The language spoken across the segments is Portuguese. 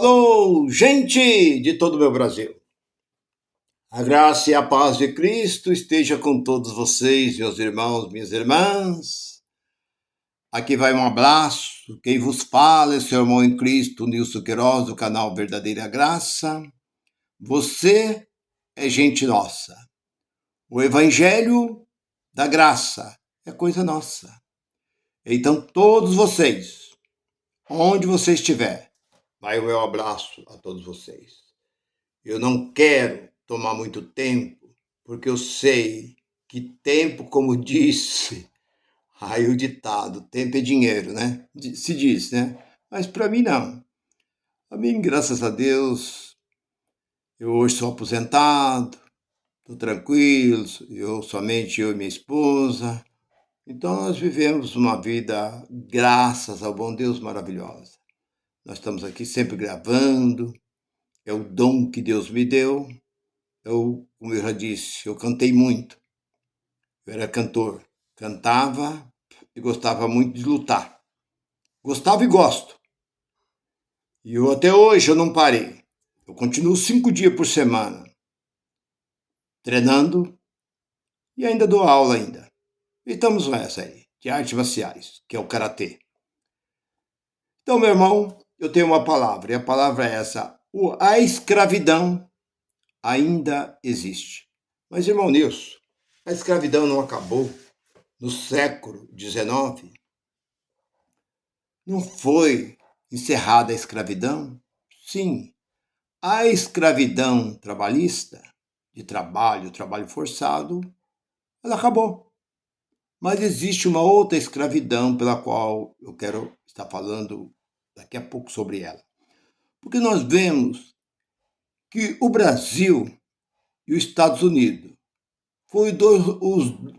Alô, gente de todo o meu Brasil. A graça e a paz de Cristo esteja com todos vocês, meus irmãos, minhas irmãs. Aqui vai um abraço. Quem vos fala é seu irmão em Cristo, Nilson Queiroz, do canal Verdadeira Graça. Você é gente nossa. O Evangelho da Graça é coisa nossa. Então, todos vocês, onde você estiver, vai o meu abraço a todos vocês. Eu não quero tomar muito tempo, porque eu sei que tempo, como disse aí o ditado, tempo é dinheiro, né? Se diz, né? Mas para mim não. A mim, graças a Deus, eu hoje sou aposentado, estou tranquilo, somente eu e minha esposa. Então nós vivemos uma vida, graças ao bom Deus, maravilhosa. Nós estamos aqui sempre gravando, é o dom que Deus me deu. Como eu já disse, eu cantei muito. Eu era cantor. Cantava e gostava muito de lutar. Gostava e gosto. E até hoje eu não parei. Eu continuo 5 dias por semana treinando e ainda dou aula ainda. E estamos nessa aí, de artes marciais, que é o karatê. Então, meu irmão, eu tenho uma palavra, e a palavra é essa. A escravidão ainda existe. Mas, irmão Nilson, a escravidão não acabou no século XIX? Não foi encerrada a escravidão? Sim, a escravidão trabalhista, de trabalho forçado, ela acabou. Mas existe uma outra escravidão pela qual eu quero estar falando daqui a pouco sobre ela. Porque nós vemos que o Brasil e os Estados Unidos foram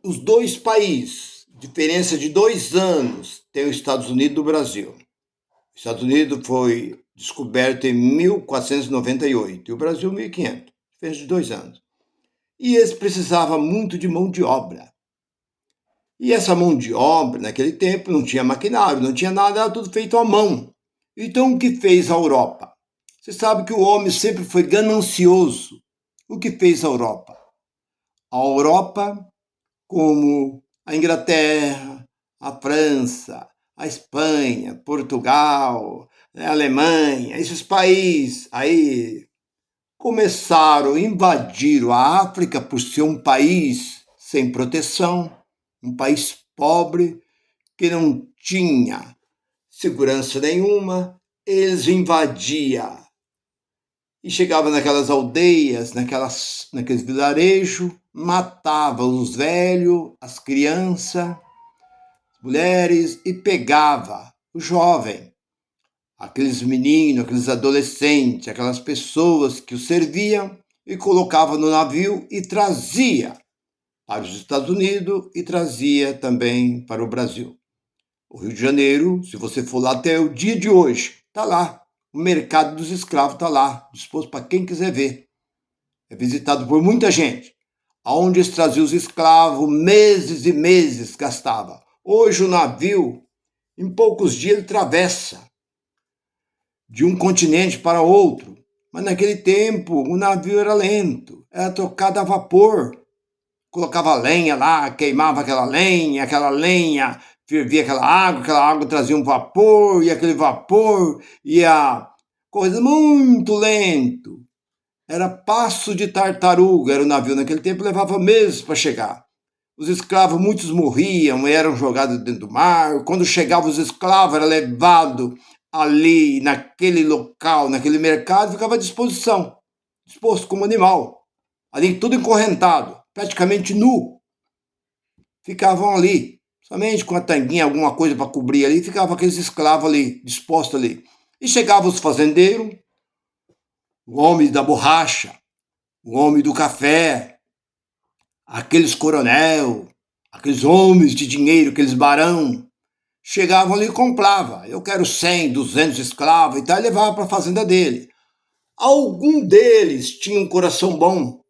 os dois países, diferença de 2 anos, tem os Estados Unidos e o Brasil. Os Estados Unidos foi descoberto em 1498 e o Brasil 1500, diferença de 2 anos. E eles precisavam muito de mão de obra. E essa mão de obra, naquele tempo, não tinha maquinário, não tinha nada, era tudo feito à mão. Então, o que fez a Europa? Você sabe que o homem sempre foi ganancioso. O que fez a Europa? A Europa, como a Inglaterra, a França, a Espanha, Portugal, a Alemanha, esses países aí começaram a invadir a África por ser um país sem proteção, um país pobre, que não tinha segurança nenhuma. Eles invadiam e chegavam naquelas aldeias, naqueles vilarejos, matavam os velhos, as crianças, as mulheres e pegava o jovem, aqueles meninos, aqueles adolescentes, aquelas pessoas que o serviam e colocava no navio e trazia para os Estados Unidos e trazia também para o Brasil. O Rio de Janeiro, se você for lá até o dia de hoje, está lá. O mercado dos escravos está lá, disposto para quem quiser ver. É visitado por muita gente. Aonde eles traziam os escravos, meses e meses gastava. Hoje o navio, em poucos dias, ele atravessa de um continente para outro. Mas naquele tempo o navio era lento, era tocado a vapor. Colocava lenha lá, queimava aquela lenha fervia aquela água trazia um vapor, e aquele vapor ia coisa muito lento. Era passo de tartaruga, era o navio. Naquele tempo levava meses para chegar. Os escravos, muitos morriam, eram jogados dentro do mar. Quando chegavam os escravos, era levado ali, naquele local, naquele mercado, ficava à disposição, disposto como animal. Ali tudo encorrentado, praticamente nu. Ficavam ali, somente com a tanguinha, alguma coisa para cobrir ali, ficavam aqueles escravos ali, dispostos ali. E chegavam os fazendeiros, o homem da borracha, o homem do café, aqueles coronel, aqueles homens de dinheiro, aqueles barão, chegavam ali e compravam. Eu quero 100, 200 escravos e tal, e levava para a fazenda dele. Algum deles tinha um coração bom,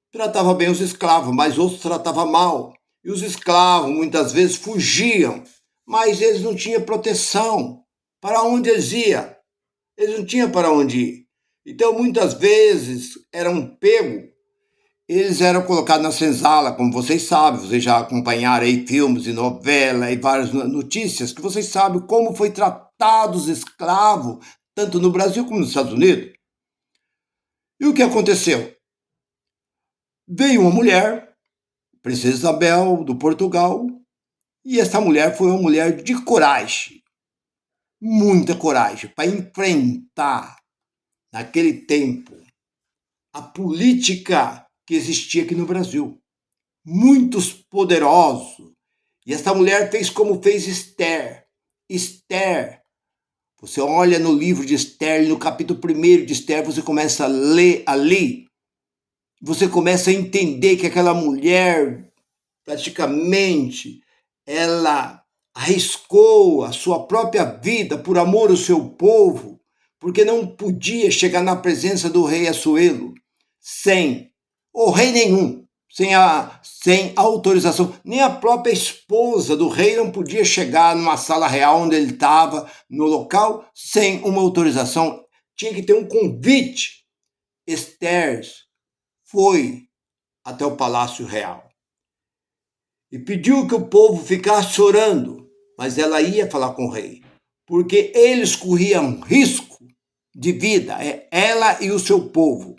tratava bem os escravos, mas outros tratava mal. E os escravos muitas vezes fugiam, mas eles não tinham proteção. Para onde eles iam? Eles não tinham para onde ir. Então, muitas vezes, eram pegos, eles eram colocados na senzala, como vocês sabem, vocês já acompanharam aí filmes e novelas e várias notícias, que vocês sabem como foi tratado os escravos, tanto no Brasil como nos Estados Unidos. E o que aconteceu? Veio uma mulher, Princesa Isabel, do Portugal, e essa mulher foi uma mulher de coragem, muita coragem, para enfrentar, naquele tempo, a política que existia aqui no Brasil. Muitos poderosos. E essa mulher fez como fez Esther. Esther, você olha no livro de Esther, no capítulo 1 de Esther, você começa a ler ali, você começa a entender que aquela mulher, praticamente, ela arriscou a sua própria vida por amor ao seu povo, porque não podia chegar na presença do rei Assuero sem o rei nenhum, sem autorização. Nem a própria esposa do rei não podia chegar numa sala real onde ele estava, no local, sem uma autorização. Tinha que ter um convite. Esther foi até o Palácio Real e pediu que o povo ficasse orando, mas ela ia falar com o rei, porque eles corriam risco de vida, ela e o seu povo.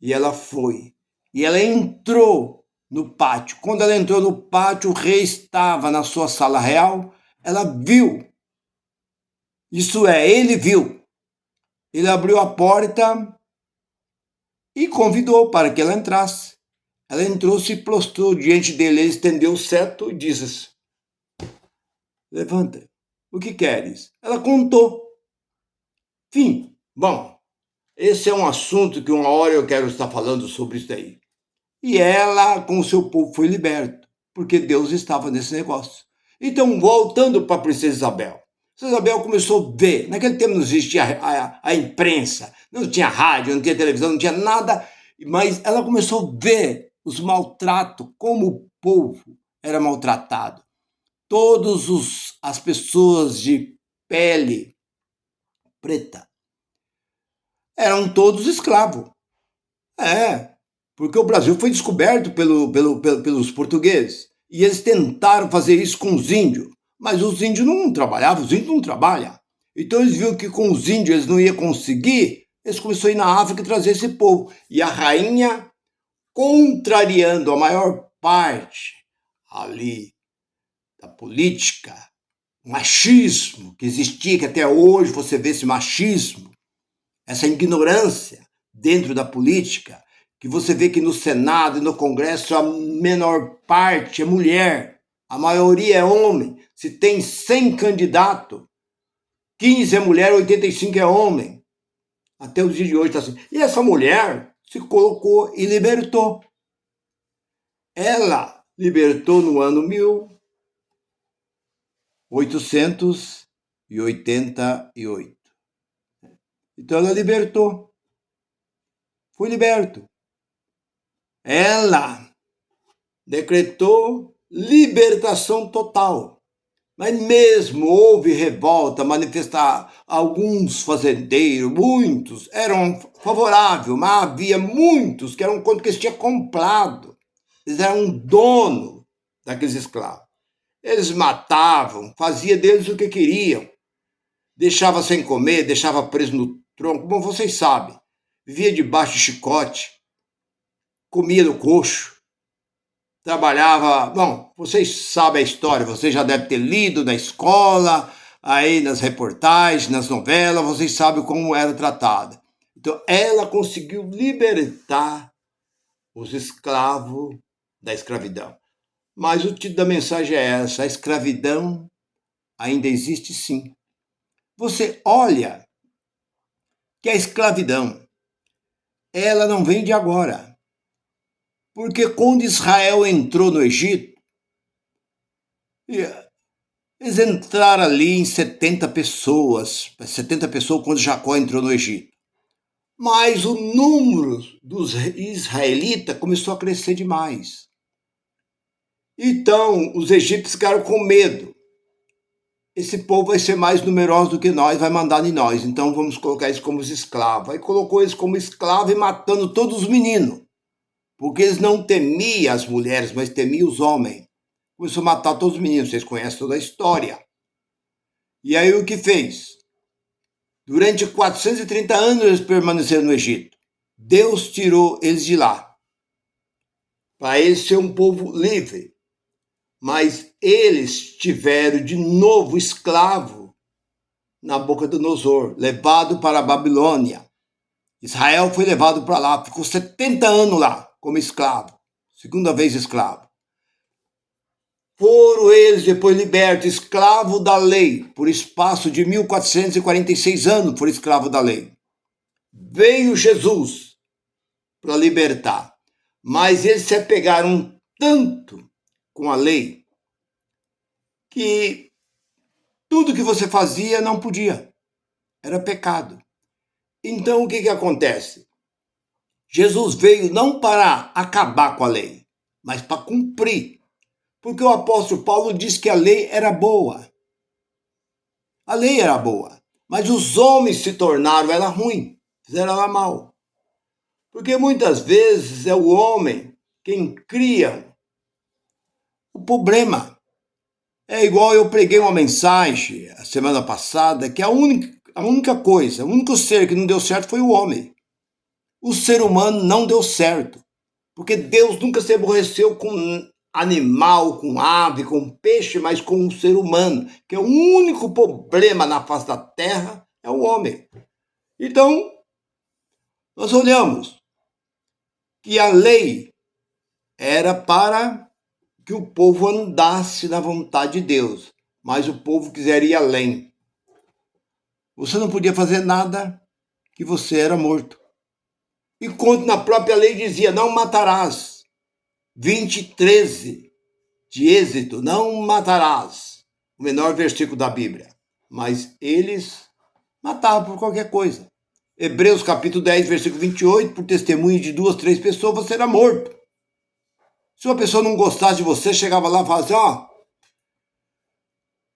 E ela foi, e ela entrou no pátio. Quando ela entrou no pátio, o rei estava na sua sala real, ela viu. Isso é, ele viu. Ele abriu a porta e convidou para que ela entrasse. Ela entrou, se prostrou diante dele, ele estendeu o cetro e disse: levanta, o que queres? Ela contou. Fim. Bom, esse é um assunto que uma hora eu quero estar falando sobre isso daí. E ela, com o seu povo, foi liberta, porque Deus estava nesse negócio. Então, voltando para a Princesa Isabel. Princesa Isabel começou a ver. Naquele tempo não existia a imprensa, não tinha rádio, não tinha televisão, não tinha nada, mas ela começou a ver os maltratos, como o povo era maltratado. As pessoas de pele preta eram todos escravos. Porque o Brasil foi descoberto pelos portugueses. E eles tentaram fazer isso com os índios. Mas os índios não trabalhavam, os índios não trabalham. Então eles viram que com os índios eles não iam conseguir, eles começaram a ir na África e trazer esse povo. E a rainha, contrariando a maior parte ali da política, machismo que existia, que até hoje você vê esse machismo, essa ignorância dentro da política, que você vê que no Senado e no Congresso a menor parte é mulher, a maioria é homem. Se tem 100 candidatos, 15 é mulher, 85 é homem. Até os dias de hoje está assim. E essa mulher se colocou e libertou. Ela libertou no ano 1888. Então ela libertou. Foi liberto. Ela decretou libertação total. Mas mesmo houve revolta, manifestar alguns fazendeiros, muitos eram favoráveis, mas havia muitos que eram contra, que eles tinham comprado. Eles eram dono daqueles escravos. Eles matavam, faziam deles o que queriam. Deixava sem comer, deixava preso no tronco. Bom, vocês sabem, vivia debaixo de chicote, comia no coxo, trabalhava. Bom, vocês sabem a história, vocês já devem ter lido na escola, aí nas reportagens, nas novelas, vocês sabem como era tratada. Então, ela conseguiu libertar os escravos da escravidão. Mas o título da mensagem é essa: a escravidão ainda existe sim. Você olha que a escravidão, ela não vem de agora. Porque quando Israel entrou no Egito, eles entraram ali em 70 pessoas quando Jacó entrou no Egito. Mas o número dos israelitas começou a crescer demais. Então, os egípcios ficaram com medo. esse povo vai ser mais numeroso do que nós, vai mandar em nós, então vamos colocar eles como escravos. Aí colocou eles como escravos e matando todos os meninos, porque eles não temiam as mulheres, mas temiam os homens. Começou a matar todos os meninos, vocês conhecem toda a história. E aí o que fez? Durante 430 anos eles permaneceram no Egito. Deus tirou eles de lá, para eles ser um povo livre. Mas eles tiveram de novo escravo na Nabucodonosor, levado para a Babilônia. Israel foi levado para lá, ficou 70 anos lá como escravo, segunda vez escravo. Foram eles depois libertos, escravo da lei, por espaço de 1446 anos, foram escravo da lei. Veio Jesus para libertar, mas eles se apegaram tanto com a lei que tudo que você fazia não podia, era pecado. Então o que acontece? Jesus veio não para acabar com a lei, mas para cumprir. Porque o apóstolo Paulo diz que a lei era boa. A lei era boa, mas os homens se tornaram ela ruim, fizeram ela mal. Porque muitas vezes é o homem quem cria o problema. É igual eu preguei uma mensagem a semana passada, que a única coisa, o único ser que não deu certo foi o homem. O ser humano não deu certo, porque Deus nunca se aborreceu com animal, com ave, com peixe, mas com o ser humano, que é o único problema na face da terra, é o homem. Então, nós olhamos que a lei era para que o povo andasse na vontade de Deus, mas o povo quiseria ir além. Você não podia fazer nada que você era morto. E quando na própria lei dizia, não matarás. 20:13 de Êxodo, não matarás. O menor versículo da Bíblia. Mas eles matavam por qualquer coisa. Hebreus capítulo 10, versículo 28, por testemunho de 2, 3 pessoas, você era morto. Se uma pessoa não gostasse de você, chegava lá e falava assim,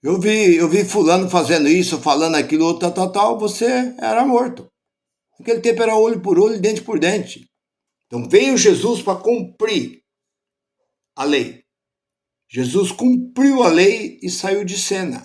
eu vi fulano fazendo isso, falando aquilo, tal, você era morto. Naquele tempo era olho por olho, dente por dente. Então veio Jesus para cumprir a lei. Jesus cumpriu a lei e saiu de cena.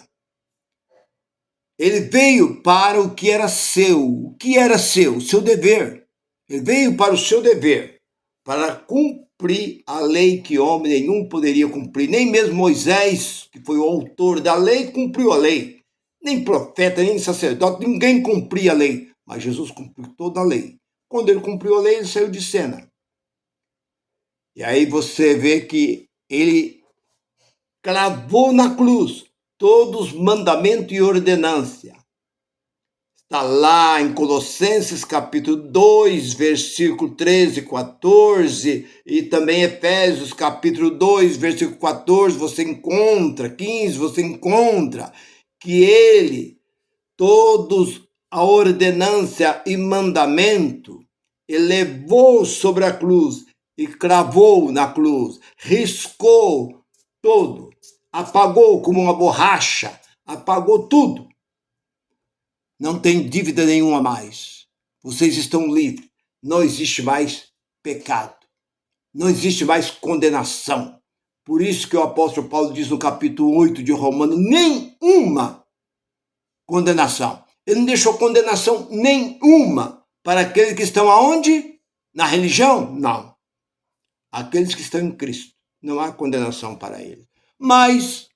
Ele veio para o que era seu. O que era seu? O seu dever. Ele veio para o seu dever, para cumprir a lei que homem nenhum poderia cumprir. Nem mesmo Moisés, que foi o autor da lei, cumpriu a lei. Nem profeta, nem sacerdote, ninguém cumpria a lei. Mas Jesus cumpriu toda a lei. Quando ele cumpriu a lei, ele saiu de cena. E aí você vê que ele cravou na cruz todos os mandamentos e ordenância. Está lá em Colossenses capítulo 2, versículo 13 e 14, e também Efésios capítulo 2, versículo 14, você encontra, 15, você encontra que ele, todos a ordenância e mandamento, elevou sobre a cruz e cravou na cruz, riscou todo, apagou como uma borracha, apagou tudo. Não tem dívida nenhuma mais. Vocês estão livres. Não existe mais pecado. Não existe mais condenação. Por isso que o apóstolo Paulo diz no capítulo 8 de Romanos, nenhuma condenação. Ele não deixou condenação nenhuma para aqueles que estão aonde? Na religião? Não. Aqueles que estão em Cristo. Não há condenação para eles. Mas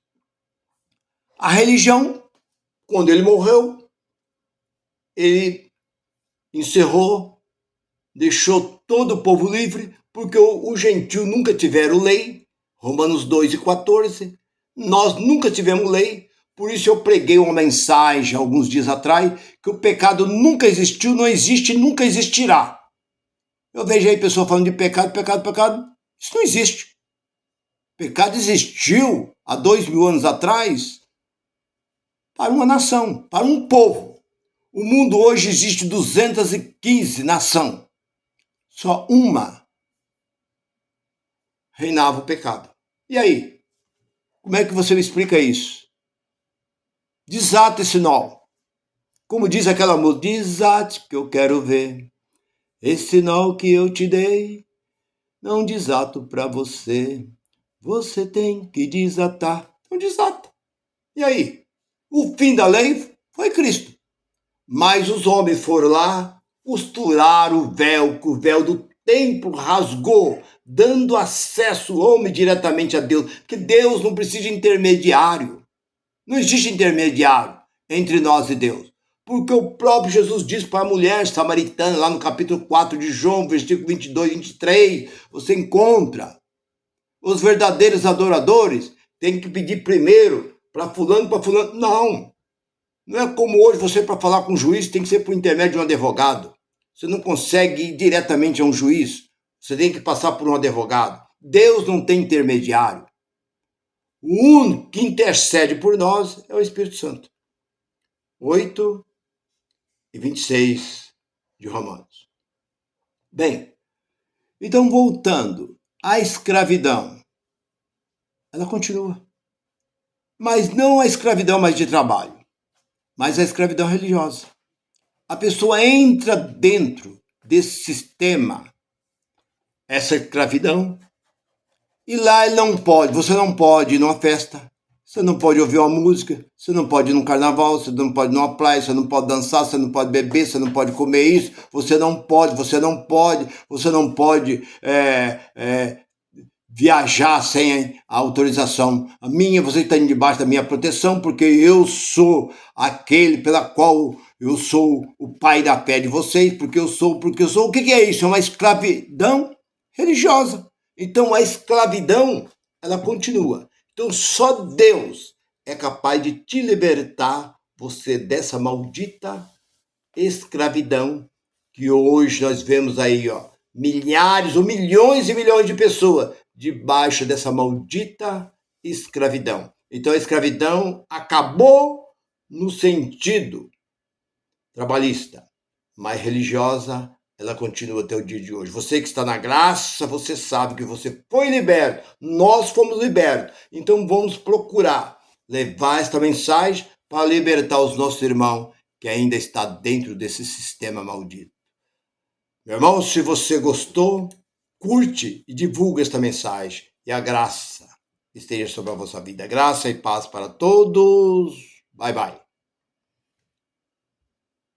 a religião, quando ele morreu, ele encerrou, deixou todo o povo livre, porque o gentil nunca tiveram lei, Romanos 2 e 14, nós nunca tivemos lei, por isso eu preguei uma mensagem alguns dias atrás, que o pecado nunca existiu, não existe e nunca existirá. Eu vejo aí pessoas falando de pecado, isso não existe. Pecado existiu há 2000 anos atrás para uma nação, para um povo. O mundo hoje existe 215 nações. Só uma reinava o pecado. E aí? Como é que você me explica isso? Desata esse nó. Como diz aquela música, desate que eu quero ver. Esse nó que eu te dei, não desato pra você. Você tem que desatar. Então desata. E aí? O fim da lei foi Cristo. Mas os homens foram lá, costuraram o véu, que o véu do templo rasgou, dando acesso ao homem diretamente a Deus. Porque Deus não precisa de intermediário. Não existe intermediário entre nós e Deus. Porque o próprio Jesus disse para a mulher samaritana, lá no capítulo 4 de João, versículo 22 e 23, você encontra os verdadeiros adoradores têm que pedir primeiro para fulano, para fulano. Não é como hoje você, para falar com um juiz, tem que ser por intermédio de um advogado. Você não consegue ir diretamente a um juiz. Você tem que passar por um advogado. Deus não tem intermediário. O único que intercede por nós é o Espírito Santo. 8 e 26 de Romanos. Bem, então voltando, a escravidão, ela continua. Mas não a escravidão mais de trabalho, mas a escravidão religiosa. A pessoa entra dentro desse sistema, essa escravidão, e lá ele não pode, você não pode ir numa festa, você não pode ouvir uma música, você não pode ir num carnaval, você não pode ir numa praia, você não pode dançar, você não pode beber, você não pode comer isso, você não pode viajar sem a autorização minha, você está debaixo da minha proteção, porque eu sou aquele pela qual eu sou o pai da fé de vocês, porque eu sou. O que é isso? É uma escravidão religiosa. Então a escravidão, ela continua. Então só Deus é capaz de te libertar você dessa maldita escravidão que hoje nós vemos aí, milhares ou milhões e milhões de pessoas debaixo dessa maldita escravidão. Então a escravidão acabou no sentido trabalhista, mas religiosa ela continua até o dia de hoje. Você que está na graça, você sabe que você foi liberto. Nós fomos libertos. Então vamos procurar levar esta mensagem para libertar os nossos irmãos que ainda está dentro desse sistema maldito. Meu irmão, se você gostou, curte e divulga esta mensagem. E a graça esteja sobre a vossa vida. Graça e paz para todos. Bye, bye.